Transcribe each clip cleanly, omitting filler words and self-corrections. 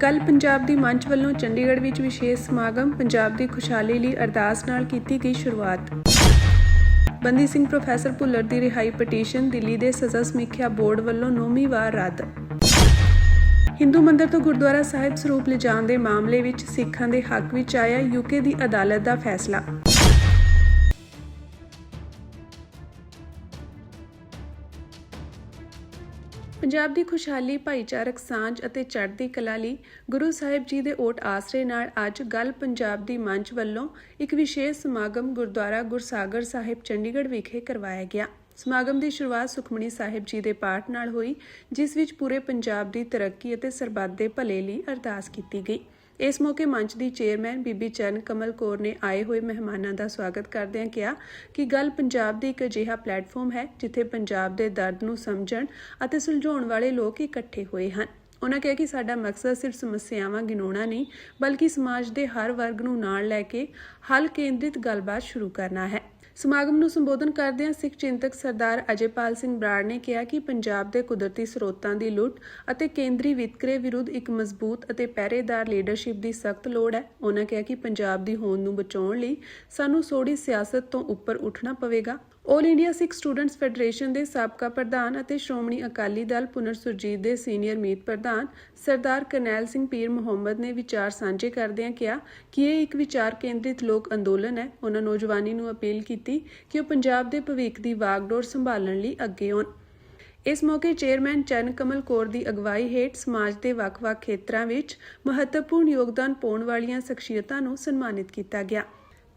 ਗੱਲ ਪੰਜਾਬ ਦੀ ਮੰਚ ਵੱਲੋਂ ਚੰਡੀਗੜ੍ਹ ਵਿੱਚ ਵਿਸ਼ੇਸ਼ ਸਮਾਗਮ ਪੰਜਾਬ ਦੀ ਖੁਸ਼ਹਾਲੀ ਲਈ ਅਰਦਾਸ ਨਾਲ ਕੀਤੀ ਗਈ ਸ਼ੁਰੂਆਤ। ਬੰਦੀ ਸਿੰਘ ਪ੍ਰੋਫੈਸਰ ਭੁੱਲਰ ਦੀ ਰਿਹਾਈ ਪਟੀਸ਼ਨ ਦਿੱਲੀ ਦੇ ਸਜ਼ਾ ਸਮੀਖਿਆ ਬੋਰਡ ਵੱਲੋਂ 9ਵੀਂ ਵਾਰ ਰੱਦ। ਹਿੰਦੂ ਮੰਦਰ ਤੋਂ ਗੁਰਦੁਆਰਾ ਸਾਹਿਬ ਸਰੂਪ ਲਿਜਾਣ ਦੇ ਮਾਮਲੇ ਵਿੱਚ ਸਿੱਖਾਂ ਦੇ ਹੱਕ ਵਿੱਚ ਆਇਆ ਯੂਕੇ ਦੀ ਅਦਾਲਤ ਦਾ ਫੈਸਲਾ। ਪੰਜਾਬ ਦੀ ਖੁਸ਼ਹਾਲੀ, ਭਾਈਚਾਰਕ ਸਾਂਝ ਅਤੇ ਚੜ੍ਹਦੀ ਕਲਾ ਲਈ ਗੁਰੂ ਸਾਹਿਬ ਜੀ ਦੇ ਓਟ ਆਸਰੇ ਨਾਲ ਅੱਜ ਗੱਲ ਪੰਜਾਬ ਦੀ ਮੰਚ ਵੱਲੋਂ ਇੱਕ ਵਿਸ਼ੇਸ਼ ਸਮਾਗਮ ਗੁਰਦੁਆਰਾ ਗੁਰਸਾਗਰ ਸਾਹਿਬ ਚੰਡੀਗੜ੍ਹ ਵਿਖੇ ਕਰਵਾਇਆ ਗਿਆ। ਸਮਾਗਮ ਦੀ ਸ਼ੁਰੂਆਤ ਸੁਖਮਨੀ ਸਾਹਿਬ ਜੀ ਦੇ ਪਾਠ ਨਾਲ ਹੋਈ, ਜਿਸ ਵਿੱਚ ਪੂਰੇ ਪੰਜਾਬ ਦੀ ਤਰੱਕੀ ਅਤੇ ਸਰਬੱਤ ਦੇ ਭਲੇ ਲਈ ਅਰਦਾਸ ਕੀਤੀ ਗਈ। ਇਸ ਮੌਕੇ ਮੰਚ ਦੀ ਚੇਅਰਮੈਨ ਬੀਬੀ ਚਰਨ ਕਮਲ ਕੌਰ ਨੇ ਆਏ ਹੋਏ ਮਹਿਮਾਨਾਂ ਦਾ ਸਵਾਗਤ ਕਰਦਿਆਂ ਕਿਹਾ ਕਿ ਗੱਲ ਪੰਜਾਬ ਦੀ ਇੱਕ ਅਜਿਹਾ ਪਲੇਟਫਾਰਮ ਹੈ ਜਿੱਥੇ ਪੰਜਾਬ ਦੇ ਦਰਦ ਨੂੰ ਸਮਝਣ ਅਤੇ ਸੁਲਝਾਉਣ ਵਾਲੇ ਲੋਕ ਇਕੱਠੇ ਹੋਏ ਹਨ। ਉਨ੍ਹਾਂ ਕਿਹਾ ਕਿ ਸਾਡਾ ਮਕਸਦ ਸਿਰਫ ਸਮੱਸਿਆਵਾਂ ਗਿਣਾਉਣਾ ਨਹੀਂ, ਬਲਕਿ ਸਮਾਜ ਦੇ ਹਰ ਵਰਗ ਨੂੰ ਨਾਲ ਲੈ ਕੇ ਹੱਲ ਕੇਂਦਰਿਤ ਗੱਲਬਾਤ ਸ਼ੁਰੂ ਕਰਨਾ ਹੈ। ਸਮਾਗਮ ਨੂੰ ਸੰਬੋਧਨ ਕਰਦਿਆਂ ਸਿੱਖ ਚਿੰਤਕ ਸਰਦਾਰ ਅਜੇਪਾਲ ਸਿੰਘ ਬਰਾੜ ਨੇ ਕਿਹਾ ਕਿ ਪੰਜਾਬ ਦੇ ਕੁਦਰਤੀ ਸਰੋਤਾਂ ਦੀ ਲੁੱਟ ਅਤੇ ਕੇਂਦਰੀ ਵਿਤਕਰੇ ਵਿਰੁੱਧ ਇੱਕ ਮਜ਼ਬੂਤ ਅਤੇ ਪਹਿਰੇਦਾਰ ਲੀਡਰਸ਼ਿਪ ਦੀ ਸਖਤ ਲੋੜ ਹੈ। ਉਨ੍ਹਾਂ ਕਿਹਾ ਕਿ ਪੰਜਾਬ ਦੀ ਹੋਂਦ ਨੂੰ ਬਚਾਉਣ ਲਈ ਸਾਨੂੰ ਸੋਹੜੀ ਸਿਆਸਤ ਤੋਂ ਉੱਪਰ ਉੱਠਣਾ ਪਵੇਗਾ। ਆਲ ਇੰਡੀਆ ਸਿੱਖ ਸਟੂਡੈਂਟਸ ਫੈਡਰੇਸ਼ਨ ਦੇ ਸਾਬਕਾ ਪ੍ਰਧਾਨ ਅਤੇ ਸ਼੍ਰੋਮਣੀ ਅਕਾਲੀ ਦਲ ਪੁਨਰ ਸੁਰਜੀਤ ਦੇ ਸੀਨੀਅਰ ਮੀਤ ਪ੍ਰਧਾਨ ਸਰਦਾਰ ਕਰਨੈਲ ਸਿੰਘ ਪੀਰ ਮੁਹੰਮਦ ਨੇ ਵਿਚਾਰ ਸਾਂਝੇ ਕਰਦਿਆਂ ਕਿਹਾ ਕਿ ਇਹ ਇੱਕ ਵਿਚਾਰ ਕੇਂਦਰਿਤ ਲੋਕ ਅੰਦੋਲਨ ਹੈ। ਉਹਨਾਂ ਨੌਜਵਾਨੀ ਨੂੰ ਅਪੀਲ ਕੀਤੀ ਕਿ ਉਹ ਪੰਜਾਬ ਦੇ ਭਵਿੱਖ ਦੀ ਵਾਗਡੋਰ ਸੰਭਾਲਣ ਲਈ ਅੱਗੇ ਆਉਣ। ਇਸ ਮੌਕੇ ਚੇਅਰਮੈਨ ਚਰਨ ਕਮਲ ਕੌਰ ਦੀ ਅਗਵਾਈ ਹੇਠ ਸਮਾਜ ਦੇ ਵੱਖ-ਵੱਖ ਖੇਤਰਾਂ ਵਿੱਚ ਮਹੱਤਵਪੂਰਨ ਯੋਗਦਾਨ ਪਾਉਣ ਵਾਲੀਆਂ ਸ਼ਖਸੀਅਤਾਂ ਨੂੰ ਸਨਮਾਨਿਤ ਕੀਤਾ ਗਿਆ।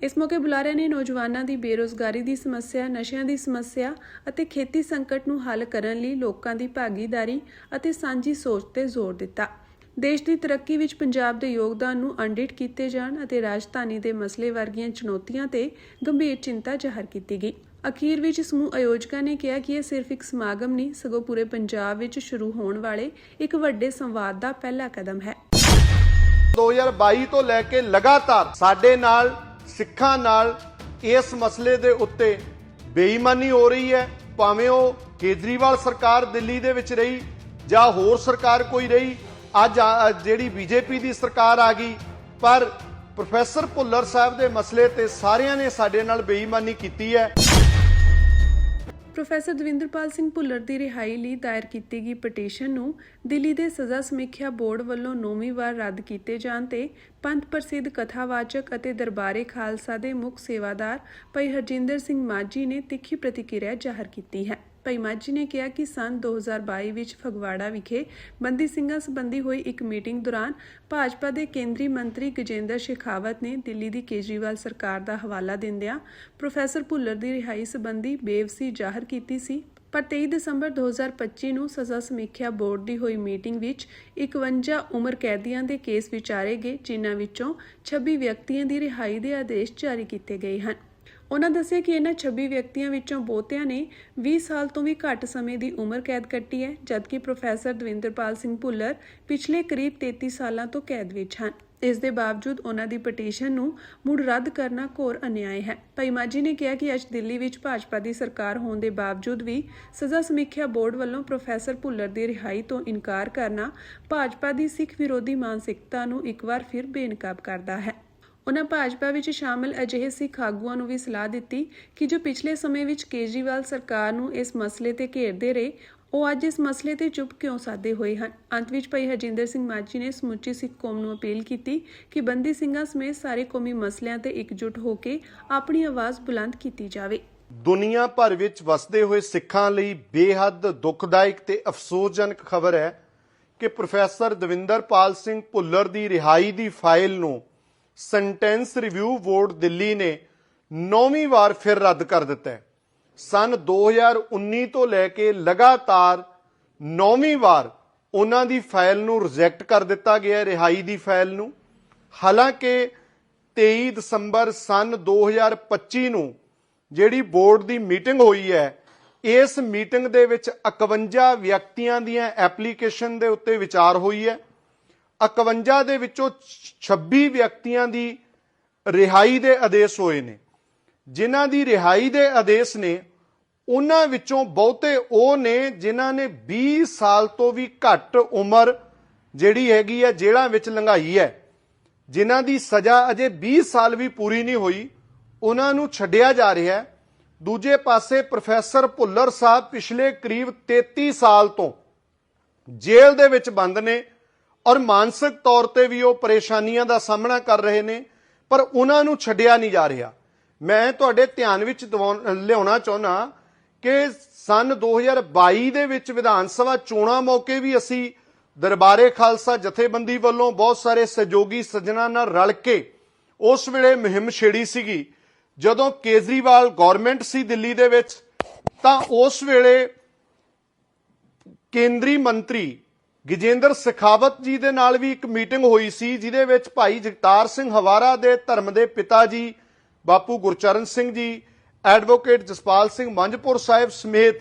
ਇਸ ਮੌਕੇ ਬੁਲਾਰਿਆਂ ਨੇ ਨੌਜਵਾਨਾਂ ਦੀ ਬੇਰੁਜ਼ਗਾਰੀ ਦੀ ਸਮੱਸਿਆ, ਨਸ਼ਿਆਂ ਦੀ ਸਮੱਸਿਆ ਅਤੇ ਖੇਤੀ ਸੰਕਟ ਨੂੰ ਹੱਲ ਕਰਨ ਲਈ ਲੋਕਾਂ ਦੀ ਭਾਗੀਦਾਰੀ ਅਤੇ ਸਾਂਝੀ ਸੋਚ ਤੇ ਜ਼ੋਰ ਦਿੱਤਾ। ਦੇਸ਼ ਦੀ ਤਰੱਕੀ ਵਿੱਚ ਪੰਜਾਬ ਦੇ ਯੋਗਦਾਨ ਨੂੰ ਅਣਡਿੱਠ ਕੀਤੇ ਜਾਣ ਅਤੇ ਰਾਜਧਾਨੀ ਦੇ ਮਸਲੇ ਵਰਗੀਆਂ ਚੁਣੌਤੀਆਂ ਤੇ ਗੰਭੀਰ ਚਿੰਤਾ ਜ਼ਾਹਰ ਕੀਤੀ ਗਈ। ਅਖੀਰ ਵਿੱਚ ਸਮੂਹ ਆਯੋਜਕਾਂ ਨੇ ਕਿਹਾ ਕਿ ਇਹ ਸਿਰਫ ਇੱਕ ਸਮਾਗਮ ਨਹੀਂ, ਸਗੋਂ ਪੂਰੇ ਪੰਜਾਬ ਵਿੱਚ ਸ਼ੁਰੂ ਹੋਣ ਵਾਲੇ ਇੱਕ ਵੱਡੇ ਸੰਵਾਦ ਦਾ ਪਹਿਲਾ ਕਦਮ ਹੈ। 2022 ਤੋਂ ਲੈ ਕੇ ਲਗਾਤਾਰ ਸਾਡੇ ਨਾਲ ਸਿੱਖਾਂ ਨਾਲ ਇਸ ਮਸਲੇ ਦੇ ਉੱਤੇ ਬੇਈਮਾਨੀ ਹੋ ਰਹੀ ਹੈ, ਭਾਵੇਂ ਉਹ ਕੇਜਰੀਵਾਲ ਸਰਕਾਰ ਦਿੱਲੀ ਦੇ ਵਿੱਚ ਰਹੀ ਜਾਂ ਹੋਰ ਸਰਕਾਰ ਕੋਈ ਰਹੀ। ਅੱਜ ਜਿਹੜੀ ਬੀਜੇਪੀ ਦੀ ਸਰਕਾਰ ਆ ਗਈ, ਪਰ ਪ੍ਰੋਫੈਸਰ ਭੁੱਲਰ ਸਾਹਿਬ ਦੇ ਮਸਲੇ ਤੇ ਸਾਰਿਆਂ ਨੇ ਸਾਡੇ ਨਾਲ ਬੇਈਮਾਨੀ ਕੀਤੀ ਹੈ। ਪ੍ਰੋਫੈਸਰ ਦਵਿੰਦਰਪਾਲ ਸਿੰਘ ਭੁੱਲਰ ਦੀ ਰਿਹਾਈ ਲਈ ਦਾਇਰ ਕੀਤੀ ਗਈ ਪਟੀਸ਼ਨ ਨੂੰ ਦਿੱਲੀ ਦੇ ਸਜ਼ਾ ਸਮੀਖਿਆ ਬੋਰਡ ਵੱਲੋਂ 9ਵੀਂ ਵਾਰ ਰੱਦ ਕੀਤੇ ਜਾਣ ਤੇ ਪੰਥ ਪ੍ਰਸਿੱਧ ਕਥਾਵਾਚਕ ਅਤੇ ਦਰਬਾਰੇ ਖਾਲਸਾ ਦੇ ਮੁੱਖ ਸੇਵਾਦਾਰ ਭਾਈ ਹਰਜਿੰਦਰ ਸਿੰਘ ਮਾਝੀ ਨੇ ਤਿੱਖੀ ਪ੍ਰਤੀਕਿਰਿਆ ਜ਼ਾਹਰ ਕੀਤੀ ਹੈ। ਭਾਈ ਮਾਝੀ ਨੇ ਕਿਹਾ ਕਿ ਸੰਨ 2022 ਵਿੱਚ ਫਗਵਾੜਾ ਵਿਖੇ ਬੰਦੀ ਸਿੰਘਾਂ ਸੰਬੰਧੀ ਹੋਈ ਇੱਕ ਮੀਟਿੰਗ ਦੌਰਾਨ ਭਾਜਪਾ ਦੇ ਕੇਂਦਰੀ ਮੰਤਰੀ ਗਜੇਂਦਰ ਸ਼ੇਖਾਵਤ ਨੇ ਦਿੱਲੀ ਦੀ ਕੇਜਰੀਵਾਲ ਸਰਕਾਰ ਦਾ ਹਵਾਲਾ ਦਿੰਦਿਆਂ ਪ੍ਰੋਫੈਸਰ ਭੁੱਲਰ ਦੀ ਰਿਹਾਈ ਸੰਬੰਧੀ ਬੇਵਸੀ ਜ਼ਾਹਰ ਕੀਤੀ ਸੀ। ਪਰ 23 ਦਸੰਬਰ 2025 ਨੂੰ ਸਜ਼ਾ ਸਮੀਖਿਆ ਬੋਰਡ ਦੀ ਹੋਈ ਮੀਟਿੰਗ ਵਿੱਚ 51 ਉਮਰ ਕੈਦੀਆਂ ਦੇ ਕੇਸ ਵਿਚਾਰੇ ਗਏ, ਜਿਨ੍ਹਾਂ ਵਿੱਚੋਂ 26 ਵਿਅਕਤੀਆਂ ਦੀ ਰਿਹਾਈ ਦੇ ਆਦੇਸ਼ ਜਾਰੀ ਕੀਤੇ ਗਏ ਹਨ। ਉਨ੍ਹਾਂ ਦੱਸਿਆ ਕਿ ਇਹਨਾਂ 26 ਵਿਅਕਤੀਆਂ ਵਿੱਚੋਂ ਬਹੁਤਿਆਂ ਨੇ 20 ਸਾਲ ਤੋਂ ਵੀ ਘੱਟ ਸਮੇਂ ਦੀ ਉਮਰ ਕੈਦ ਕੱਟੀ ਹੈ, ਜਦਕਿ ਪ੍ਰੋਫੈਸਰ ਦਵਿੰਦਰਪਾਲ ਸਿੰਘ ਭੁੱਲਰ ਪਿਛਲੇ ਕਰੀਬ 33 ਸਾਲਾਂ ਤੋਂ ਕੈਦ ਵਿੱਚ ਹਨ। ਇਸ ਦੇ ਬਾਵਜੂਦ ਉਨ੍ਹਾਂ ਦੀ ਪਟੀਸ਼ਨ ਨੂੰ ਮੁੜ ਰੱਦ ਕਰਨਾ ਘੋਰ ਅਨਿਆਏ ਹੈ। ਭਾਈ ਮਾਝੀ ਨੇ ਕਿਹਾ ਕਿ ਅੱਜ ਦਿੱਲੀ ਵਿੱਚ ਭਾਜਪਾ ਦੀ ਸਰਕਾਰ ਹੋਣ ਦੇ ਬਾਵਜੂਦ ਵੀ ਸਜ਼ਾ ਸਮੀਖਿਆ ਬੋਰਡ ਵੱਲੋਂ ਪ੍ਰੋਫੈਸਰ ਭੁੱਲਰ ਦੀ ਰਿਹਾਈ ਤੋਂ ਇਨਕਾਰ ਕਰਨਾ ਭਾਜਪਾ ਦੀ ਸਿੱਖ ਵਿਰੋਧੀ ਮਾਨਸਿਕਤਾ ਨੂੰ ਇੱਕ ਵਾਰ ਫਿਰ ਬੇਨਕਾਬ ਕਰਦਾ ਹੈ। ਉਨ੍ਹਾਂ ਭਾਜਪਾ ਵਿੱਚ ਸ਼ਾਮਲ ਅਜਿਹੇ ਸਿੱਖ ਆਗੂਆਂ ਨੂੰ ਵੀ ਸਲਾਹ ਦਿੱਤੀ ਕਿ ਜੋ ਪਿਛਲੇ ਸਮੇਂ ਵਿੱਚ ਕੇਜਰੀਵਾਲ ਸਰਕਾਰ ਨੂੰ ਇਸ ਮਸਲੇ ਤੇ ਘੇਰਦੇ ਰਹੇ, ਉਹ ਅੱਜ ਇਸ ਮਸਲੇ ਤੇ ਚੁੱਪ ਕਿਉਂ ਸਾਧੇ ਹੋਏ ਹਨ। ਅੰਤ ਵਿੱਚ ਭਾਈ ਹਰਜਿੰਦਰ ਸਿੰਘ ਮਾਝੀ ਨੇ ਸਮੁੱਚੀ ਸਿੱਖ ਕੌਮ ਨੂੰ ਅਪੀਲ ਕੀਤੀ ਕਿ ਬੰਦੀ ਸਿੰਘਾਂ ਸਮੇਤ ਸਾਰੇ ਕੌਮੀ ਮਸਲਿਆਂ ਤੇ ਇਕਜੁੱਟ ਹੋ ਕੇ ਆਪਣੀ ਆਵਾਜ਼ ਬੁਲੰਦ ਕੀਤੀ ਜਾਵੇ। ਦੁਨੀਆ ਭਰ ਵਿੱਚ ਵਸਦੇ ਹੋਏ ਸਿੱਖਾਂ ਲਈ ਬੇਹੱਦ ਦੁਖਦਾਇਕ ਤੇ ਅਫਸੋਸਜਨਕ ਖਬਰ ਹੈ ਕਿ ਪ੍ਰੋਫੈਸਰ ਦਵਿੰਦਰਪਾਲ ਸਿੰਘ ਭੁੱਲਰ ਦੀ ਰਿਹਾਈ ਦੀ ਫਾਈਲ ਨੂੰ ਸੈਂਟੈਂਸ ਰਿਵਿਊ ਬੋਰਡ ਦਿੱਲੀ ਨੇ 9ਵੀਂ ਵਾਰ ਫਿਰ ਰੱਦ ਕਰ ਦਿੱਤਾ ਹੈ। ਸੰਨ 2019 ਤੋਂ ਲੈ ਕੇ ਲਗਾਤਾਰ 9ਵੀਂ ਵਾਰ ਉਹਨਾਂ ਦੀ ਫਾਈਲ ਨੂੰ ਰਿਜੈਕਟ ਕਰ ਦਿੱਤਾ ਗਿਆ, ਰਿਹਾਈ ਦੀ ਫਾਈਲ ਨੂੰ। ਹਾਲਾਂਕਿ 23 ਦਸੰਬਰ ਸੰਨ 2025 ਨੂੰ ਜਿਹੜੀ ਬੋਰਡ ਦੀ ਮੀਟਿੰਗ ਹੋਈ ਹੈ, ਇਸ ਮੀਟਿੰਗ ਦੇ ਵਿੱਚ 51 ਵਿਅਕਤੀਆਂ ਦੀਆਂ ਐਪਲੀਕੇਸ਼ਨ ਦੇ ਉੱਤੇ ਵਿਚਾਰ ਹੋਈ ਹੈ। 51 ਦੇ ਵਿੱਚੋਂ 26 ਵਿਅਕਤੀਆਂ ਦੀ ਰਿਹਾਈ ਦੇ ਆਦੇਸ਼ ਹੋਏ ਨੇ। ਜਿਨ੍ਹਾਂ ਦੀ ਰਿਹਾਈ ਦੇ ਆਦੇਸ਼ ਨੇ, ਉਹਨਾਂ ਵਿੱਚੋਂ ਬਹੁਤੇ ਉਹ ਨੇ ਜਿਨ੍ਹਾਂ ਨੇ 20 ਸਾਲ ਤੋਂ ਵੀ ਘੱਟ ਉਮਰ ਜਿਹੜੀ ਹੈਗੀ ਹੈ ਜੇਲ੍ਹਾਂ ਵਿੱਚ ਲੰਘਾਈ ਹੈ, ਜਿਨ੍ਹਾਂ ਦੀ ਸਜ਼ਾ ਅਜੇ 20 ਸਾਲ ਵੀ ਪੂਰੀ ਨਹੀਂ ਹੋਈ, ਉਹਨਾਂ ਨੂੰ ਛੱਡਿਆ ਜਾ ਰਿਹਾ ਹੈ। ਦੂਜੇ ਪਾਸੇ ਪ੍ਰੋਫੈਸਰ ਭੁੱਲਰ ਸਾਹਿਬ ਪਿਛਲੇ ਕਰੀਬ 33 ਸਾਲ ਤੋਂ ਜੇਲ੍ਹ ਦੇ ਵਿੱਚ ਬੰਦ ਨੇ ਔਰ ਮਾਨਸਿਕ ਤੌਰ ਤੇ ਵੀ ਉਹ ਪਰੇਸ਼ਾਨੀਆਂ ਦਾ ਸਾਹਮਣਾ ਕਰ ਰਹੇ ਨੇ, ਪਰ ਉਹਨਾਂ ਨੂੰ ਛੱਡਿਆ ਨਹੀਂ ਜਾ ਰਿਹਾ। ਮੈਂ ਤੁਹਾਡੇ ਧਿਆਨ ਵਿੱਚ ਲਿਆਉਣਾ ਚਾਹੁੰਦਾ ਕਿ ਸਨ 2022 ਦੇ ਵਿੱਚ ਵਿਧਾਨ ਸਭਾ ਚੋਣਾਂ ਮੌਕੇ ਵੀ ਅਸੀਂ ਦਰਬਾਰੇ ਖਾਲਸਾ ਜਥੇਬੰਦੀ ਵੱਲੋਂ ਬਹੁਤ ਸਾਰੇ ਸਹਿਯੋਗੀ ਸੱਜਣਾਂ ਨਾਲ ਰਲ ਕੇ ਉਸ ਵੇਲੇ ਮੁਹਿੰਮ ਛੇੜੀ ਸੀਗੀ। ਜਦੋਂ ਕੇਜਰੀਵਾਲ ਗਵਰਨਮੈਂਟ ਸੀ ਦਿੱਲੀ ਦੇ ਵਿੱਚ, ਤਾਂ ਉਸ ਵੇਲੇ ਕੇਂਦਰੀ ਮੰਤਰੀ ਗਜੇਂਦਰ ਸ਼ੇਖਾਵਤ ਜੀ ਦੇ ਨਾਲ ਵੀ ਇੱਕ ਮੀਟਿੰਗ ਹੋਈ ਸੀ, ਜਿਹਦੇ ਵਿੱਚ ਭਾਈ ਜਗਤਾਰ ਸਿੰਘ ਹਵਾਰਾ ਦੇ ਧਰਮ ਦੇ ਪਿਤਾ ਜੀ ਬਾਪੂ ਗੁਰਚਰਨ ਸਿੰਘ ਜੀ, ਐਡਵੋਕੇਟ ਜਸਪਾਲ ਸਿੰਘ ਮੰਝਪੁਰ ਸਾਹਿਬ ਸਮੇਤ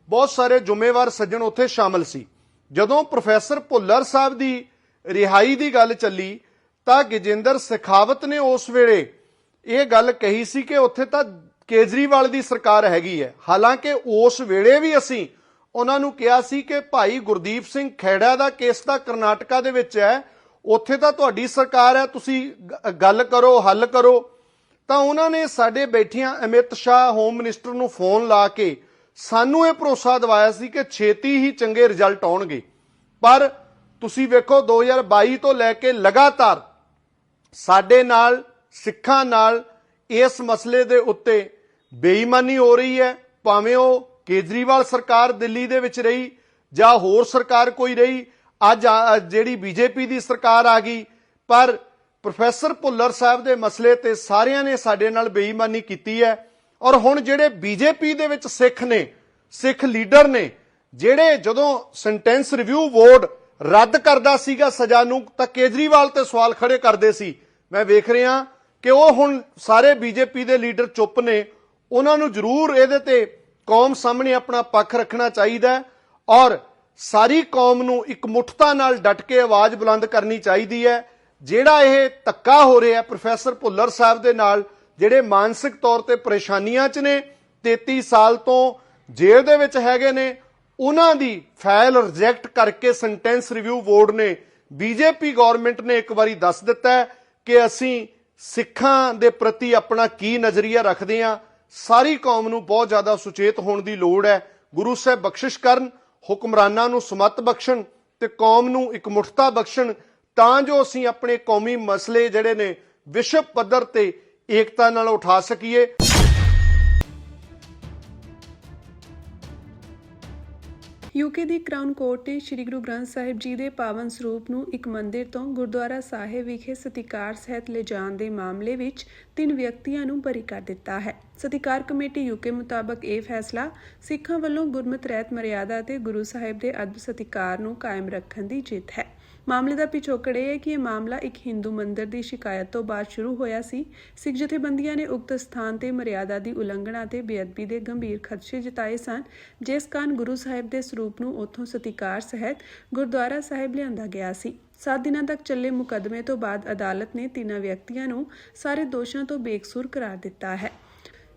ਬਹੁਤ ਸਾਰੇ ਜ਼ਿੰਮੇਵਾਰ ਸੱਜਣ ਉੱਥੇ ਸ਼ਾਮਲ ਸੀ। ਜਦੋਂ ਪ੍ਰੋਫੈਸਰ ਭੁੱਲਰ ਸਾਹਿਬ ਦੀ ਰਿਹਾਈ ਦੀ ਗੱਲ ਚੱਲੀ ਤਾਂ ਗਜੇਂਦਰ ਸ਼ੇਖਾਵਤ ਨੇ ਉਸ ਵੇਲੇ ਇਹ ਗੱਲ ਕਹੀ ਸੀ ਕਿ ਉੱਥੇ ਤਾਂ ਕੇਜਰੀਵਾਲ ਦੀ ਸਰਕਾਰ ਹੈਗੀ ਹੈ। ਹਾਲਾਂਕਿ ਉਸ ਵੇਲੇ ਵੀ ਅਸੀਂ ਉਹਨਾਂ ਨੂੰ ਕਿਹਾ ਸੀ ਕਿ ਭਾਈ ਗੁਰਦੀਪ ਸਿੰਘ ਖੈੜਾ ਦਾ ਕੇਸ ਤਾਂ ਕਰਨਾਟਕਾ ਦੇ ਵਿੱਚ ਹੈ, ਉੱਥੇ ਤਾਂ ਤੁਹਾਡੀ ਸਰਕਾਰ ਹੈ, ਤੁਸੀਂ ਗੱਲ ਕਰੋ, ਹੱਲ ਕਰੋ। ਤਾਂ ਉਹਨਾਂ ਨੇ ਸਾਡੇ ਬੈਠਿਆਂ ਅਮਿਤ ਸ਼ਾਹ ਹੋਮ ਮਿਨਿਸਟਰ ਨੂੰ ਫੋਨ ਲਾ ਕੇ ਸਾਨੂੰ ਇਹ ਭਰੋਸਾ ਦਿਵਾਇਆ ਸੀ ਕਿ ਛੇਤੀ ਹੀ ਚੰਗੇ ਰਿਜ਼ਲਟ ਆਉਣਗੇ। ਪਰ ਤੁਸੀਂ ਵੇਖੋ 2022 ਤੋਂ ਲੈ ਕੇ ਲਗਾਤਾਰ ਸਾਡੇ ਨਾਲ, ਸਿੱਖਾਂ ਨਾਲ ਇਸ ਮਸਲੇ ਦੇ ਉੱਤੇ ਬੇਈਮਾਨੀ ਹੋ ਰਹੀ ਹੈ। ਭਾਵੇਂ ਉਹ ਕੇਜਰੀਵਾਲ ਸਰਕਾਰ ਦਿੱਲੀ ਦੇ ਵਿੱਚ ਰਹੀ ਜਾਂ ਹੋਰ ਸਰਕਾਰ ਕੋਈ ਰਹੀ, ਅੱਜ ਜਿਹੜੀ ਬੀਜੇਪੀ ਦੀ ਸਰਕਾਰ ਆ ਗਈ, ਪਰ ਪ੍ਰੋਫੈਸਰ ਭੁੱਲਰ ਸਾਹਿਬ ਦੇ ਮਸਲੇ ਤੇ ਸਾਰਿਆਂ ਨੇ ਸਾਡੇ ਨਾਲ ਬੇਈਮਾਨੀ ਕੀਤੀ ਹੈ। ਔਰ ਹੁਣ ਜਿਹੜੇ ਬੀਜੇਪੀ ਦੇ ਵਿੱਚ ਸਿੱਖ ਨੇ, ਸਿੱਖ ਲੀਡਰ ਨੇ, ਜਿਹੜੇ ਜਦੋਂ ਸੈਂਟੈਂਸ ਰਿਵਿਊ ਬੋਰਡ ਰੱਦ ਕਰਦਾ ਸੀਗਾ ਸਜ਼ਾ ਨੂੰ, ਤਾਂ ਕੇਜਰੀਵਾਲ ਤੇ ਸਵਾਲ ਖੜੇ ਕਰਦੇ ਸੀ। ਮੈਂ ਵੇਖ ਰਿਹਾ ਕਿ ਉਹ ਹੁਣ ਸਾਰੇ ਬੀਜੇਪੀ ਦੇ ਲੀਡਰ ਚੁੱਪ ਨੇ। ਉਹਨਾਂ ਨੂੰ ਜ਼ਰੂਰ ਇਹਦੇ ਤੇ ਕੌਮ ਸਾਹਮਣੇ ਆਪਣਾ ਪੱਖ ਰੱਖਣਾ ਚਾਹੀਦਾ ਔਰ ਸਾਰੀ ਕੌਮ ਨੂੰ ਇਕਮੁੱਠਤਾ ਨਾਲ ਡਟ ਕੇ ਆਵਾਜ਼ ਬੁਲੰਦ ਕਰਨੀ ਚਾਹੀਦੀ ਹੈ। ਜਿਹੜਾ ਇਹ ਧੱਕਾ ਹੋ ਰਿਹਾ ਪ੍ਰੋਫੈਸਰ ਭੁੱਲਰ ਸਾਹਿਬ ਦੇ ਨਾਲ, ਜਿਹੜੇ ਮਾਨਸਿਕ ਤੌਰ ਤੇ ਪਰੇਸ਼ਾਨੀਆਂ 'ਚ ਨੇ, 33 ਸਾਲ ਤੋਂ ਜੇਲ੍ਹ ਦੇ ਵਿੱਚ ਹੈਗੇ ਨੇ, ਉਹਨਾਂ ਦੀ ਫਾਈਲ ਰਿਜੈਕਟ ਕਰਕੇ ਸੈਂਟੈਂਸ ਰਿਵਿਊ ਬੋਰਡ ਨੇ, ਬੀਜੇਪੀ ਗਵਰਨਮੈਂਟ ਨੇ ਇੱਕ ਵਾਰੀ ਦੱਸ ਦਿੱਤਾ ਕਿ ਅਸੀਂ ਸਿੱਖਾਂ ਦੇ ਪ੍ਰਤੀ ਆਪਣਾ ਕੀ ਨਜ਼ਰੀਆ ਰੱਖਦੇ ਹਾਂ। ਸਾਰੀ ਕੌਮ ਨੂੰ ਬਹੁਤ ਜ਼ਿਆਦਾ ਸੁਚੇਤ ਹੋਣ ਦੀ ਲੋੜ ਹੈ। ਗੁਰੂ ਸਾਹਿਬ ਬਖਸ਼ਿਸ਼ ਕਰਨ, ਹੁਕਮਰਾਨਾਂ ਨੂੰ ਸਮੱਤ ਬਖਸ਼ਣ ਤੇ ਕੌਮ ਨੂੰ ਇਕਮੁੱਠਤਾ ਬਖਸ਼ਣ, ਤਾਂ ਜੋ ਅਸੀਂ ਆਪਣੇ ਕੌਮੀ ਮਸਲੇ ਜਿਹੜੇ ਨੇ ਵਿਸ਼ਵ ਪੱਧਰ ਤੇ ਏਕਤਾ ਨਾਲ ਉਠਾ ਸਕੀਏ। ਯੂਕੇ ਦੀ ਕਰਾਊਨ ਕੋਰਟ ਨੇ ਸ੍ਰੀ ਗੁਰੂ ਗ੍ਰੰਥ ਸਾਹਿਬ ਜੀ ਦੇ ਪਾਵਨ ਸਰੂਪ ਨੂੰ ਇੱਕ ਮੰਦਿਰ ਤੋਂ ਗੁਰਦੁਆਰਾ ਸਾਹਿਬ ਵਿਖੇ ਸਤਿਕਾਰ ਸਹਿਤ ਲਿਜਾਣ ਦੇ ਮਾਮਲੇ ਵਿੱਚ 3 ਵਿਅਕਤੀਆਂ ਨੂੰ ਬਰੀ ਕਰ ਦਿੱਤਾ ਹੈ। ਸਤਿਕਾਰ ਕਮੇਟੀ ਯੂਕੇ ਮੁਤਾਬਕ ਇਹ ਫੈਸਲਾ ਸਿੱਖਾਂ ਵੱਲੋਂ ਗੁਰਮਤਿ ਰਹਿਤ ਮਰਿਆਦਾ ਅਤੇ ਗੁਰੂ ਸਾਹਿਬ ਦੇ ਅਦਬ ਸਤਿਕਾਰ ਨੂੰ ਕਾਇਮ ਰੱਖਣ ਦੀ ਜਿੱਤ ਹੈ। ਮਾਮਲੇ ਦਾ ਪਿਛੋਕੜ ਇਹ ਹੈ ਕਿ ਇਹ ਮਾਮਲਾ ਇੱਕ ਹਿੰਦੂ ਮੰਦਿਰ ਦੀ ਸ਼ਿਕਾਇਤ ਤੋਂ ਬਾਅਦ ਸ਼ੁਰੂ ਹੋਇਆ ਸੀ। ਸਿੱਖ ਜਥੇਬੰਦੀਆਂ ਨੇ ਉਕਤ ਸਥਾਨ ਤੇ ਮਰਿਆਦਾ ਦੀ ਉਲੰਘਣਾ ਤੇ ਬੇਅਦਬੀ ਦੇ ਗੰਭੀਰ ਖਦਸ਼ੇ ਜਤਾਏ ਸਨ, ਜਿਸ ਕਾਰਨ ਗੁਰੂ ਸਾਹਿਬ ਦੇ ਸਰੂਪ ਨੂੰ ਉੱਥੋਂ ਸਤਿਕਾਰ ਸਹਿਤ ਗੁਰਦੁਆਰਾ ਸਾਹਿਬ ਲਿਆਂਦਾ ਗਿਆ ਸੀ। 7 ਦਿਨਾਂ ਤੱਕ ਚੱਲੇ ਮੁਕੱਦਮੇ ਤੋਂ ਬਾਅਦ ਅਦਾਲਤ ਨੇ 3 ਵਿਅਕਤੀਆਂ ਨੂੰ ਸਾਰੇ ਦੋਸ਼ਾਂ ਤੋਂ ਬੇਕਸੂਰ ਕਰਾਰ ਦਿੱਤਾ ਹੈ।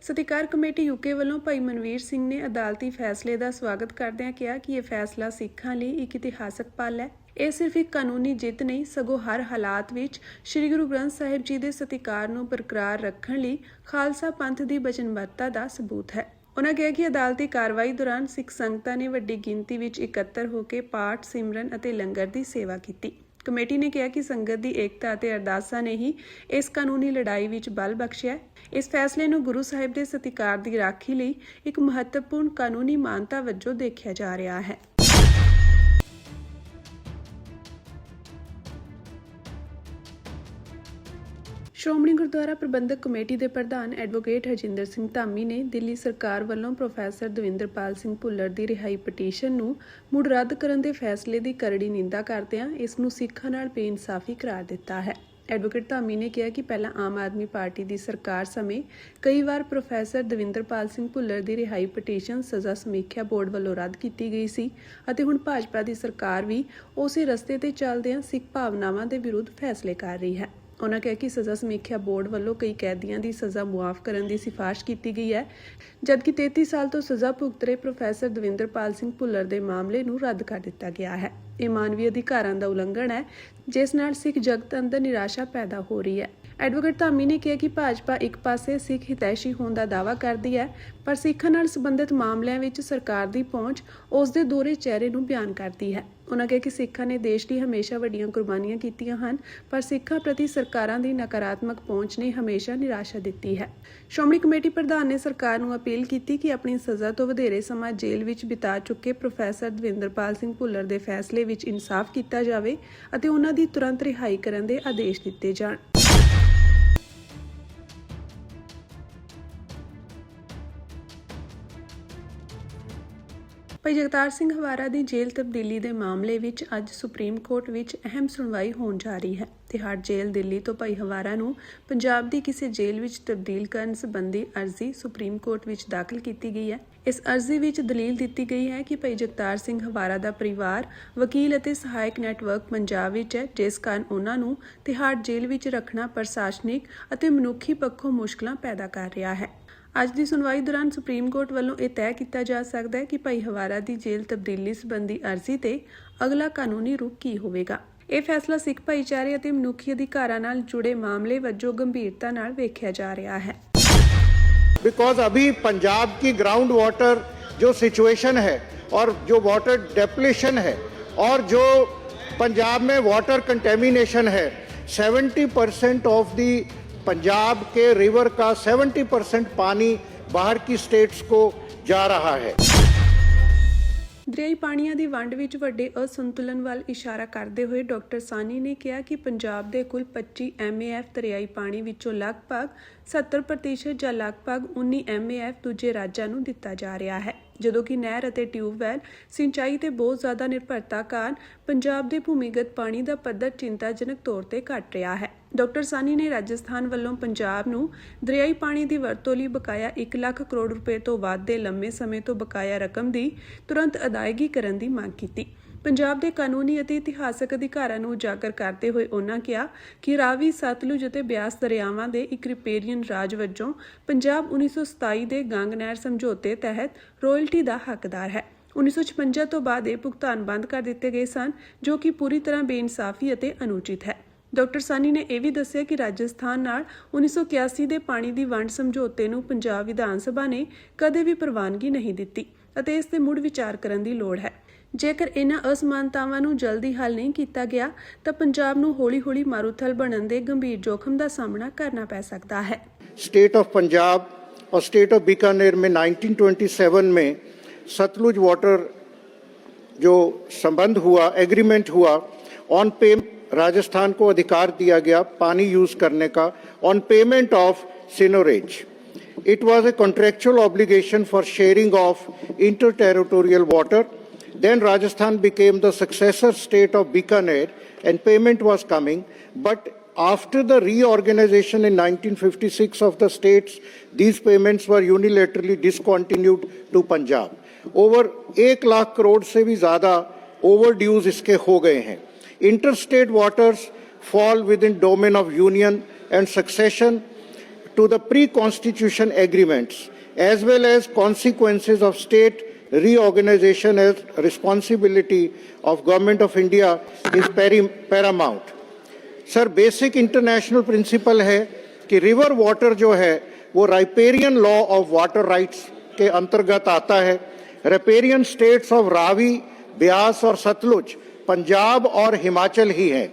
ਸਤਿਕਾਰ ਕਮੇਟੀ ਯੂਕੇ ਵੱਲੋਂ ਭਾਈ ਮਨਵੀਰ ਸਿੰਘ ਨੇ ਅਦਾਲਤੀ ਫੈਸਲੇ ਦਾ ਸਵਾਗਤ ਕਰਦਿਆਂ ਕਿਹਾ ਕਿ ਇਹ ਫੈਸਲਾ ਸਿੱਖਾਂ ਲਈ ਇੱਕ ਇਤਿਹਾਸਕ ਪਲ ਹੈ। ਇਹ ਸਿਰਫ ਇੱਕ ਕਾਨੂੰਨੀ ਜਿੱਤ ਨਹੀਂ, ਸਗੋਂ ਹਰ ਹਾਲਾਤ ਵਿੱਚ ਸ੍ਰੀ ਗੁਰੂ ਗ੍ਰੰਥ ਸਾਹਿਬ ਜੀ ਦੇ ਸਤਿਕਾਰ ਨੂੰ ਬਰਕਰਾਰ ਰੱਖਣ ਲਈ ਖਾਲਸਾ ਪੰਥ ਦੀ ਵਚਨਬੱਧਤਾ ਦਾ ਸਬੂਤ ਹੈ। ਉਨ੍ਹਾਂ ਕਿਹਾ ਕਿ ਅਦਾਲਤੀ ਕਾਰਵਾਈ ਦੌਰਾਨ ਸਿੱਖ ਸੰਗਤਾਂ ਨੇ ਵੱਡੀ ਗਿਣਤੀ ਵਿੱਚ ਇਕੱਤਰ ਹੋ ਕੇ ਪਾਠ, ਸਿਮਰਨ ਅਤੇ ਲੰਗਰ ਦੀ ਸੇਵਾ ਕੀਤੀ। ਕਮੇਟੀ ਨੇ ਕਿਹਾ ਕਿ ਸੰਗਤ ਦੀ ਏਕਤਾ ਅਤੇ ਅਰਦਾਸਾਂ ਨੇ ਹੀ ਇਸ ਕਾਨੂੰਨੀ ਲੜਾਈ ਵਿੱਚ ਬਲ ਬਖਸ਼ਿਆ। ਇਸ ਫੈਸਲੇ ਨੂੰ ਗੁਰੂ ਸਾਹਿਬ ਦੇ ਸਤਿਕਾਰ ਦੀ ਰਾਖੀ ਲਈ ਇੱਕ ਮਹੱਤਵਪੂਰਨ ਕਾਨੂੰਨੀ ਮਾਨਤਾ ਵਜੋਂ ਦੇਖਿਆ ਜਾ ਰਿਹਾ ਹੈ। ਸ਼੍ਰੋਮਣੀ ਗੁਰਦੁਆਰਾ ਪ੍ਰਬੰਧਕ ਕਮੇਟੀ ਦੇ ਪ੍ਰਧਾਨ ਐਡਵੋਕੇਟ ਹਰਜਿੰਦਰ ਸਿੰਘ ਧਾਮੀ ਨੇ ਦਿੱਲੀ ਸਰਕਾਰ ਵੱਲੋਂ ਪ੍ਰੋਫੈਸਰ ਦਵਿੰਦਰਪਾਲ ਸਿੰਘ ਭੁੱਲਰ ਦੀ ਰਿਹਾਈ ਪਟੀਸ਼ਨ ਨੂੰ ਮੁੜ ਰੱਦ ਕਰਨ ਦੇ ਫੈਸਲੇ ਦੀ ਕਰੜੀ ਨਿੰਦਾ ਕਰਦਿਆਂ ਇਸ ਨੂੰ ਸਿੱਖਾਂ ਨਾਲ ਬੇਇਨਸਾਫੀ ਕਰਾਰ ਦਿੱਤਾ ਹੈ। ਐਡਵੋਕੇਟ ਧਾਮੀ ਨੇ ਕਿਹਾ ਕਿ ਪਹਿਲਾਂ ਆਮ ਆਦਮੀ ਪਾਰਟੀ ਦੀ ਸਰਕਾਰ ਸਮੇਂ ਕਈ ਵਾਰ ਪ੍ਰੋਫੈਸਰ ਦਵਿੰਦਰਪਾਲ ਸਿੰਘ ਭੁੱਲਰ ਦੀ ਰਿਹਾਈ ਪਟੀਸ਼ਨ ਸਜ਼ਾ ਸਮੀਖਿਆ ਬੋਰਡ ਵੱਲੋਂ ਰੱਦ ਕੀਤੀ ਗਈ ਸੀ ਅਤੇ ਹੁਣ ਭਾਜਪਾ ਦੀ ਸਰਕਾਰ ਵੀ ਉਸੇ ਰਸਤੇ ਤੇ ਚੱਲਦਿਆਂ ਸਿੱਖ ਭਾਵਨਾਵਾਂ ਦੇ ਵਿਰੁੱਧ ਫੈਸਲੇ ਕਰ ਰਹੀ ਹੈ। ਉਹਨਾਂ ਕਿਹਾ ਕਿ ਸਜ਼ਾ ਸਮੀਖਿਆ ਬੋਰਡ ਵੱਲੋਂ ਕਈ ਕੈਦੀਆਂ ਦੀ ਸਜ਼ਾ ਮੁਆਫ ਕਰਨ ਦੀ ਸਿਫਾਰਿਸ਼ ਕੀਤੀ ਗਈ ਹੈ, ਜਦਕਿ 33 ਸਾਲ ਤੋਂ ਸਜ਼ਾ ਭੁਗਤ ਰਹੇ ਪ੍ਰੋਫੈਸਰ ਦਵਿੰਦਰਪਾਲ ਸਿੰਘ ਭੁੱਲਰ ਦੇ ਮਾਮਲੇ ਨੂੰ ਰੱਦ ਕਰ ਦਿੱਤਾ ਗਿਆ ਹੈ। ਇਹ ਮਾਨਵੀ ਅਧਿਕਾਰਾਂ ਦਾ ਉਲੰਘਣ ਹੈ, ਜਿਸ ਨਾਲ ਸਿੱਖ ਜਗਤ ਅੰਦਰ ਨਿਰਾਸ਼ਾ ਪੈਦਾ ਹੋ ਰਹੀ ਹੈ। ਐਡਵੋਕੇਟ ਧਾਮੀ ਨੇ ਕਿਹਾ ਕਿ ਭਾਜਪਾ ਇੱਕ ਪਾਸੇ ਸਿੱਖ ਹਿਤੈਸ਼ੀ ਹੋਣ ਦਾ ਦਾਅਵਾ ਕਰਦੀ ਹੈ, ਪਰ ਸਿੱਖਾਂ ਨਾਲ ਸੰਬੰਧਿਤ ਮਾਮਲਿਆਂ ਵਿੱਚ ਸਰਕਾਰ ਦੀ ਪਹੁੰਚ ਉਸ ਦੇ ਦੋਹਰੇ ਚਿਹਰੇ ਨੂੰ ਬਿਆਨ ਕਰਦੀ ਹੈ। ਉਹਨਾਂ ਕਿਹਾ ਕਿ ਸਿੱਖਾਂ ਨੇ ਦੇਸ਼ ਲਈ ਹਮੇਸ਼ਾ ਵੱਡੀਆਂ ਕੁਰਬਾਨੀਆਂ ਕੀਤੀਆਂ ਹਨ, ਪਰ ਸਿੱਖਾਂ ਪ੍ਰਤੀ ਸਰਕਾਰਾਂ ਦੀ ਨਕਾਰਾਤਮਕ ਪਹੁੰਚ ਨੇ ਹਮੇਸ਼ਾ ਨਿਰਾਸ਼ਾ ਦਿੱਤੀ ਹੈ। ਸ਼੍ਰੋਮਣੀ ਕਮੇਟੀ ਪ੍ਰਧਾਨ ਨੇ ਸਰਕਾਰ ਨੂੰ ਅਪੀਲ ਕੀਤੀ ਕਿ ਆਪਣੀ ਸਜ਼ਾ ਤੋਂ ਵਧੇਰੇ ਸਮਾਂ ਜੇਲ੍ਹ ਵਿੱਚ ਬਿਤਾ ਚੁੱਕੇ ਪ੍ਰੋਫੈਸਰ ਦਵਿੰਦਰਪਾਲ ਸਿੰਘ ਭੁੱਲਰ ਦੇ ਫੈਸਲੇ ਵਿੱਚ ਇਨਸਾਫ ਕੀਤਾ ਜਾਵੇ ਅਤੇ ਉਹਨਾਂ ਦੀ ਤੁਰੰਤ ਰਿਹਾਈ ਕਰਨ ਦੇ ਆਦੇਸ਼ ਦਿੱਤੇ ਜਾਣ। ਭਾਈ ਜਗਤਾਰ ਸਿੰਘ ਹਵਾਰਾ ਦੀ ਜੇਲ੍ਹ ਤਬਦੀਲੀ ਦੇ ਮਾਮਲੇ ਵਿੱਚ ਅੱਜ ਸੁਪਰੀਮ ਕੋਰਟ ਵਿੱਚ ਅਹਿਮ ਸੁਣਵਾਈ ਹੋਣ ਜਾ ਰਹੀ ਹੈ। ਤਿਹਾੜ ਜੇਲ੍ਹ ਦਿੱਲੀ ਤੋਂ ਭਾਈ ਹਵਾਰਾ ਨੂੰ ਪੰਜਾਬ ਦੀ ਕਿਸੇ ਜੇਲ੍ਹ ਵਿੱਚ ਤਬਦੀਲ ਕਰਨ ਸੰਬੰਧੀ ਅਰਜ਼ੀ ਸੁਪਰੀਮ ਕੋਰਟ ਵਿੱਚ ਦਾਖਲ ਕੀਤੀ ਗਈ ਹੈ। ਇਸ ਅਰਜ਼ੀ ਵਿੱਚ ਦਲੀਲ ਦਿੱਤੀ ਗਈ ਹੈ ਕਿ ਭਾਈ ਜਗਤਾਰ ਸਿੰਘ ਹਵਾਰਾ ਦਾ ਪਰਿਵਾਰ ਵਕੀਲ ਅਤੇ ਸਹਾਇਕ ਨੈਟਵਰਕ ਪੰਜਾਬ ਵਿੱਚ ਹੈ, ਜਿਸ ਕਾਰਨ ਉਹਨਾਂ ਨੂੰ ਤਿਹਾੜ ਜੇਲ੍ਹ ਵਿੱਚ ਰੱਖਣਾ ਪ੍ਰਸ਼ਾਸਨਿਕ ਅਤੇ ਮਨੁੱਖੀ ਪੱਖੋਂ ਮੁਸ਼ਕਲਾਂ ਪੈਦਾ ਕਰ ਰਿਹਾ ਹੈ। ਅੱਜ ਦੀ ਸੁਣਵਾਈ ਦੌਰਾਨ ਸੁਪਰੀਮ ਕੋਰਟ ਵੱਲੋਂ ਇਹ ਤੈਅ ਕੀਤਾ ਜਾ ਸਕਦਾ ਹੈ ਕਿ ਭਾਈ ਹਵਾਰਾ ਦੀ ਜੇਲ੍ਹ ਤਬਦੀਲੀ ਸੰਬੰਧੀ ਅਰਜ਼ੀ ਤੇ ਅਗਲਾ ਕਾਨੂੰਨੀ ਰੁਖ ਕੀ ਹੋਵੇਗਾ। ਇਹ ਫੈਸਲਾ ਸਿੱਖ ਭਾਈਚਾਰੇ ਅਤੇ ਮਨੁੱਖੀ ਅਧਿਕਾਰਾਂ ਨਾਲ ਜੁੜੇ ਮਾਮਲੇ ਵਜੋਂ ਗੰਭੀਰਤਾ ਨਾਲ ਵੇਖਿਆ ਜਾ ਰਿਹਾ ਹੈ। बिकॉज अभी पंजाब की ग्राउंड वाटर जो सिचुएशन है और जो वाटर डेप्लेशन है और जो पंजाब में वाटर कंटेमिनेशन है, 70% ऑफ दी पंजाब के रिवर का 70% पानी बाहर की स्टेट्स को जा रहा है। ਦਰਿਆਈ ਪਾਣੀਆਂ ਦੀ ਵੰਡ ਵਿੱਚ ਵੱਡੇ ਅਸੰਤੁਲਨ ਵੱਲ ਇਸ਼ਾਰਾ ਕਰਦੇ ਹੋਏ ਡਾਕਟਰ ਸਾਨੀ ਨੇ ਕਿਹਾ ਕਿ ਪੰਜਾਬ ਦੇ ਕੁੱਲ 25 MAF ਦਰਿਆਈ ਪਾਣੀ ਵਿੱਚੋਂ ਲਗਭਗ 70% ਜਾਂ ਲਗਭਗ 19 MAF ਦੂਜੇ ਰਾਜਾਂ ਨੂੰ ਦਿੱਤਾ ਜਾ ਰਿਹਾ ਹੈ, ਜਦੋਂ ਕਿ ਨਹਿਰ ਅਤੇ ਟਿਊਬਵੈਲ ਸਿੰਚਾਈ ਤੇ ਬਹੁਤ ਜ਼ਿਆਦਾ ਨਿਰਭਰਤਾ ਕਾਰਨ ਪੰਜਾਬ ਦੇ ਭੂਮੀਗਤ ਪਾਣੀ ਦਾ ਪੱਧਰ ਚਿੰਤਾਜਨਕ ਤੌਰ ਤੇ ਘਟ ਰਿਹਾ ਹੈ। ਡਾਕਟਰ ਸਾਨੀ ਨੇ ਰਾਜਸਥਾਨ ਵੱਲੋਂ ਪੰਜਾਬ ਨੂੰ ਦਰਿਆਈ ਪਾਣੀ ਦੀ ਵਰਤੋਂ ਲਈ ਬਕਾਇਆ 1 ਲੱਖ ਕਰੋੜ ਰੁਪਏ ਤੋਂ ਵੱਧ ਦੇ ਲੰਮੇ ਸਮੇਂ ਤੋਂ ਬਕਾਇਆ ਰਕਮ ਦੀ ਤੁਰੰਤ ਅਦਾਇਗੀ ਕਰਨ ਦੀ ਮੰਗ ਕੀਤੀ। ਪੰਜਾਬ ਦੇ ਕਾਨੂੰਨੀ ਅਤੇ ਇਤਿਹਾਸਕ ਅਧਿਕਾਰਾਂ ਨੂੰ ਉਜਾਗਰ ਕਰਦੇ ਹੋਏ ਉਹਨਾਂ ਕਿਹਾ ਕਿ ਰਾਵੀ, ਸਤਲੁਜ ਅਤੇ ਬਿਆਸ ਦਰਿਆਵਾਂ ਦੇ ਇੱਕ ਰਿਪੇਰੀਅਨ ਰਾਜ ਵਜੋਂ ਪੰਜਾਬ 1927 ਦੇ ਗੰਗ ਨਹਿਰ ਸਮਝੌਤੇ ਤਹਿਤ ਰਾਇਲਟੀ ਦਾ ਹੱਕਦਾਰ ਹੈ। 1956 ਤੋਂ ਬਾਅਦ ਇਹ ਭੁਗਤਾਨ ਬੰਦ ਕਰ ਦਿੱਤੇ ਗਏ ਸਨ, ਜੋ ਕਿ ਪੂਰੀ ਤਰ੍ਹਾਂ ਬੇਇਨਸਾਫੀ ਅਤੇ ਅਨੁਚਿਤ ਹੈ। ਡਾਕਟਰ ਸਾਨੀ ਨੇ ਇਹ ਵੀ ਦੱਸਿਆ ਕਿ ਰਾਜਸਥਾਨ ਨਾਲ 1981 ਦੇ ਪਾਣੀ ਦੀ ਵੰਡ ਸਮਝੌਤੇ ਨੂੰ ਪੰਜਾਬ ਵਿਧਾਨ ਸਭਾ ਨੇ ਕਦੇ ਵੀ ਪ੍ਰਵਾਨਗੀ ਨਹੀਂ ਦਿੱਤੀ ਅਤੇ ਇਸ ਤੇ ਮੁੜ ਵਿਚਾਰ ਕਰਨ ਦੀ ਲੋੜ ਹੈ। ਜੇਕਰ ਇਹਨਾਂ ਅਸਮਾਨਤਾਵਾਂ ਨੂੰ ਜਲਦੀ ਹੱਲ ਨਹੀਂ ਕੀਤਾ ਗਿਆ ਤਾਂ ਪੰਜਾਬ ਨੂੰ ਹੌਲੀ-ਹੌਲੀ ਮਾਰੂਥਲ ਬਣਨ ਦੇ ਗੰਭੀਰ जोखिम ਦਾ ਸਾਹਮਣਾ करना पै सकता है। स्टेट ऑफ पंजाब और स्टेट ऑफ बीकानेर में 1927 में सतलुज वाटर जो संबंध हुआ, एग्रीमेंट हुआ, ऑन पे राजस्थान को अधिकार दिया गया पानी यूज करने का on payment of seigniorage. It was a contractual obligation for sharing of inter-territorial water. Then Rajasthan became the successor state of Bikaner and payment was coming. But after the reorganization in 1956 of the states, these payments were unilaterally discontinued to Punjab. Over 1 lakh crore से भी ज़्यादा overdues इसके हो गए हैं। Interstate waters fall within domain of union and succession to the pre-constitution agreements, as well as consequences of state reorganization as responsibility of Government of India is paramount. Sir, basic international principle है कि river water जो है वो riparian law of water rights के अंतर्गत आता है। riparian states of Ravi, Beas और सतलुज पंजाब और हिमाचल ही हैं,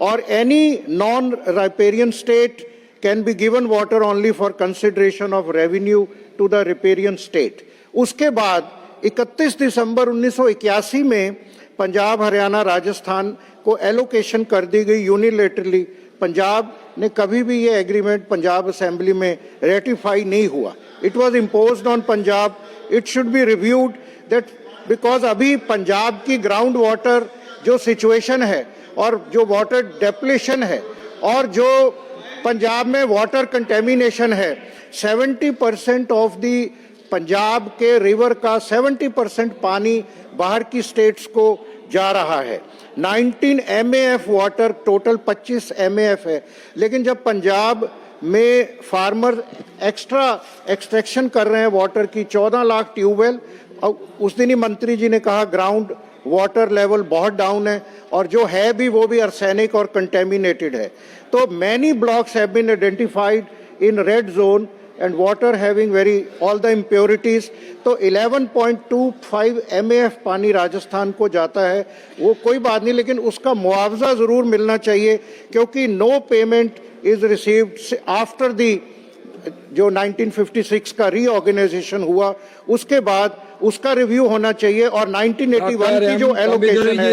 और any non-riparian state can be given water only for consideration of revenue to the riparian state. उसके बाद 31 दिसंबर 1981 में पंजाब, हरियाणा, राजस्थान को एलोकेशन कर दी गई यूनिलेटरली। पंजाब ने कभी भी ये एग्रीमेंट पंजाब असेंबली में रेटिफाई नहीं हुआ। It was imposed on Punjab. It should be reviewed that because अभी पंजाब की ग्राउंड वाटर जो सिचुएशन है और जो वाटर डेप्लेशन है और जो पंजाब में वाटर कंटेमिनेशन है, 70% ऑफ दी पंजाब के रिवर का 70% पानी बाहर की स्टेट्स को जा रहा है। 19 MAF वाटर, टोटल 25 MAF है। लेकिन जब पंजाब में फार्मर एक्स्ट्रा एक्सट्रैक्शन कर रहे हैं वाटर की, 14 लाख ट्यूबवेल, उस दिन ही मंत्री जी ने कहा ग्राउंड वाटर लेवल बहुत डाउन है, और जो है भी वो भी आर्सेनिक और कंटेमिनेटेड है। तो many blocks have been identified in red zone and water having all the impurities। तो 11.25 MAF पानी राजस्थान को जाता है, वो कोई बात नहीं, लेकिन उसका मुआवजा जरूर मिलना चाहिए, क्योंकि no payment is received after the जो 1956 का रीऑर्गेनाइजेशन हुआ, उसके बाद उसका रिव्यू होना चाहिए, और 1981 की जो एलोकेशन है